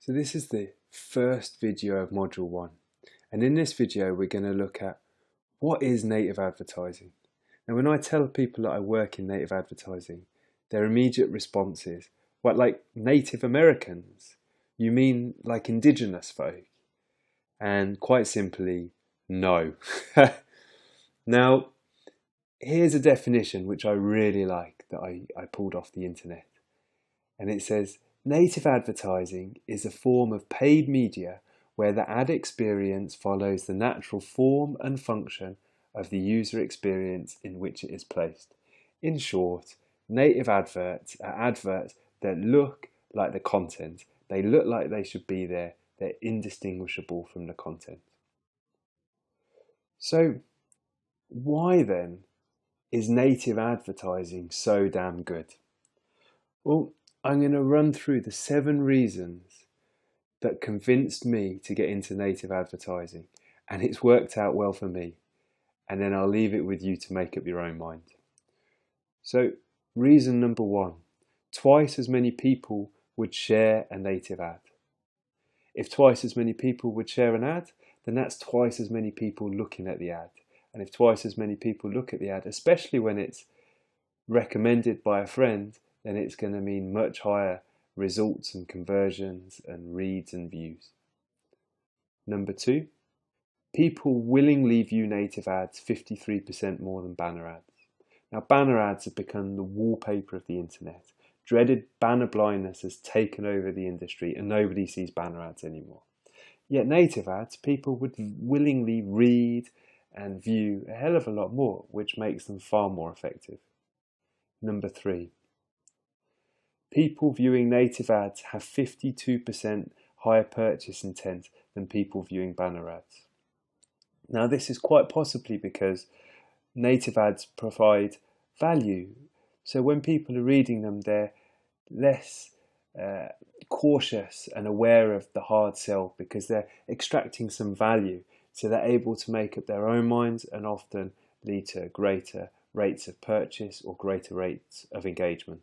So this is the first video of Module 1, and in this video we're going to look at what is native advertising. Now when I tell people that I work in native advertising, their immediate response is, what, like Native Americans? You mean like indigenous folk? And quite simply, no. Now here's a definition which I really like that I pulled off the internet, and it says, native advertising is a form of paid media where the ad experience follows the natural form and function of the user experience in which it is placed. In short, native adverts are adverts that look like the content. They look like they should be there. They're indistinguishable from the content. So, why then is native advertising so damn good? Well, I'm going to run through the 7 reasons that convinced me to get into native advertising, and it's worked out well for me, and then I'll leave it with you to make up your own mind. So, reason number 1, twice as many people would share a native ad. If twice as many people would share an ad, then that's twice as many people looking at the ad. And if twice as many people look at the ad, especially when it's recommended by a friend, then it's going to mean much higher results and conversions and reads and views. Number 2, people willingly view native ads 53% more than banner ads. Now, banner ads have become the wallpaper of the internet. Dreaded banner blindness has taken over the industry and nobody sees banner ads anymore. Yet native ads, people would willingly read and view a hell of a lot more, which makes them far more effective. Number 3, people viewing native ads have 52% higher purchase intent than people viewing banner ads. Now this is quite possibly because native ads provide value. So when people are reading them, they're less cautious and aware of the hard sell because they're extracting some value. So they're able to make up their own minds and often lead to greater rates of purchase or greater rates of engagement.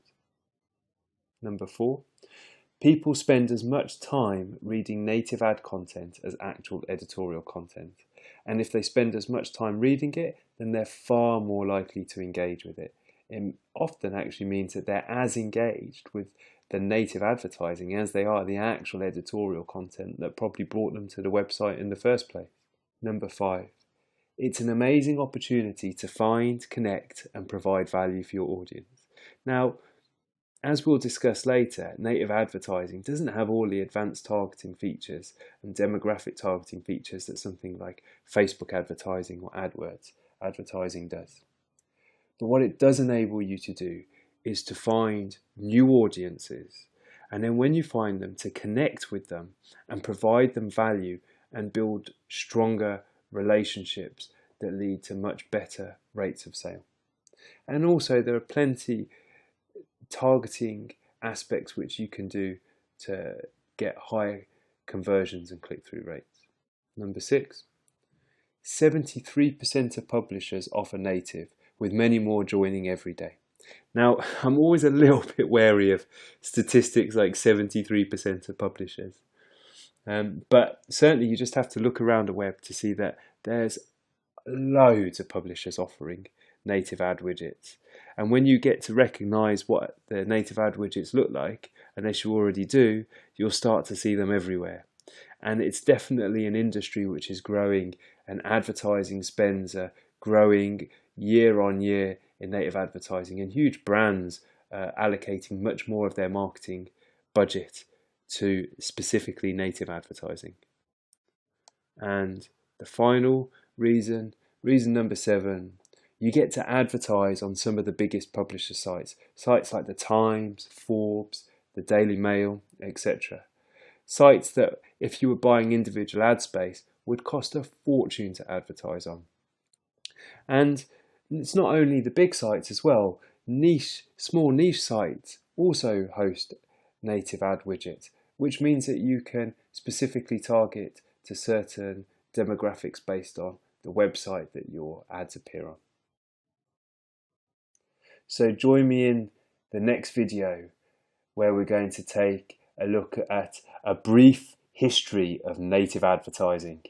Number 4, people spend as much time reading native ad content as actual editorial content. And if they spend as much time reading it, then they're far more likely to engage with it. It often actually means that they're as engaged with the native advertising as they are the actual editorial content that probably brought them to the website in the first place. Number 5, it's an amazing opportunity to find, connect, and provide value for your audience. Now, as we'll discuss later, native advertising doesn't have all the advanced targeting features and demographic targeting features that something like Facebook advertising or AdWords advertising does. But what it does enable you to do is to find new audiences, and then when you find them, to connect with them and provide them value and build stronger relationships that lead to much better rates of sale. And also there are plenty targeting aspects which you can do to get high conversions and click-through rates. Number 6, 73% of publishers offer native, with many more joining every day. Now, I'm always a little bit wary of statistics like 73% of publishers. But certainly you just have to look around the web to see that there's loads of publishers offering native ad widgets. And when you get to recognize what the native ad widgets look like, and as you already do, you'll start to see them everywhere. And it's definitely an industry which is growing, and advertising spends are growing year on year in native advertising, and huge brands allocating much more of their marketing budget to specifically native advertising. And the final reason number 7, you get to advertise on some of the biggest publisher sites like the Times, Forbes, the Daily Mail, etc. Sites that, if you were buying individual ad space, would cost a fortune to advertise on. And it's not only the big sites as well. Small niche sites also host native ad widgets, which means that you can specifically target to certain demographics based on the website that your ads appear on. So join me in the next video where we're going to take a look at a brief history of native advertising.